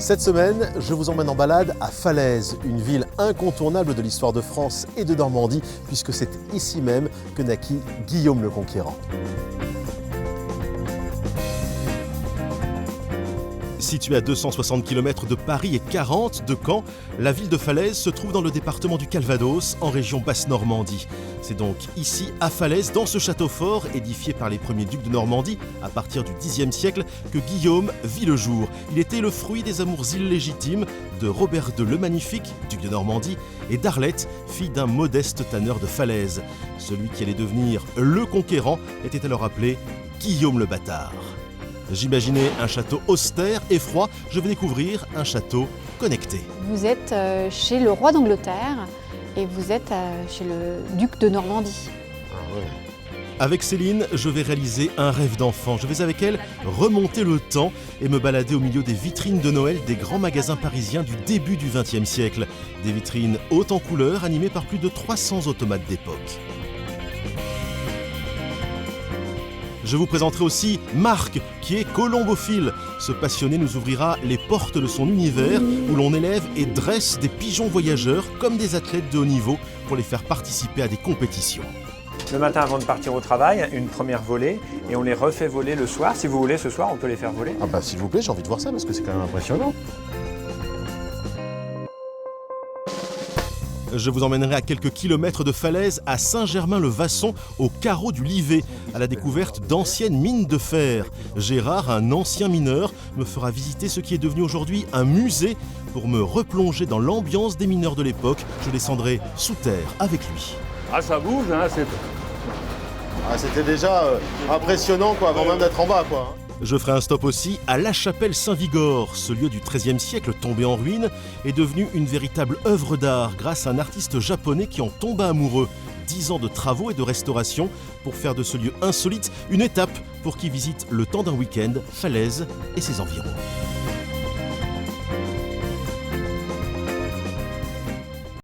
Cette semaine, je vous emmène en balade à Falaise, une ville incontournable de l'histoire de France et de Normandie, puisque c'est ici même que naquit Guillaume le Conquérant. Située à 260 km de Paris et 40 de Caen, la ville de Falaise se trouve dans le département du Calvados, en région Basse-Normandie. C'est donc ici, à Falaise, dans ce château fort, édifié par les premiers ducs de Normandie, à partir du Xe siècle, que Guillaume vit le jour. Il était le fruit des amours illégitimes de Robert II le Magnifique, duc de Normandie, et d'Arlette, fille d'un modeste tanneur de Falaise. Celui qui allait devenir le Conquérant était alors appelé Guillaume le Bâtard. J'imaginais un château austère et froid, je vais découvrir un château connecté. Vous êtes chez le roi d'Angleterre et vous êtes chez le duc de Normandie. Ah ouais. Avec Céline, je vais réaliser un rêve d'enfant. Je vais avec elle remonter le temps et me balader au milieu des vitrines de Noël des grands magasins parisiens du début du XXe siècle. Des vitrines hautes en couleurs animées par plus de 300 automates d'époque. Je vous présenterai aussi Marc, qui est colombophile. Ce passionné nous ouvrira les portes de son univers où l'on élève et dresse des pigeons voyageurs comme des athlètes de haut niveau pour les faire participer à des compétitions. Le matin avant de partir au travail, une première volée et on les refait voler le soir. Si vous voulez, ce soir, on peut les faire voler. Ah bah s'il vous plaît, j'ai envie de voir ça parce que c'est quand même impressionnant. Je vous emmènerai à quelques kilomètres de Falaise, à Saint-Germain-le-Vasson, au carreau du Livet, à la découverte d'anciennes mines de fer. Gérard, un ancien mineur, me fera visiter ce qui est devenu aujourd'hui un musée pour me replonger dans l'ambiance des mineurs de l'époque. Je descendrai sous terre avec lui. Ah, ça bouge, hein, c'est... C'était déjà impressionnant quoi, avant même d'être en bas quoi. Je ferai un stop aussi à La Chapelle-Saint-Vigor. Ce lieu du XIIIe siècle tombé en ruine est devenu une véritable œuvre d'art grâce à un artiste japonais qui en tomba amoureux. 10 ans de travaux et de restauration pour faire de ce lieu insolite une étape pour qui visite le temps d'un week-end Falaise et ses environs.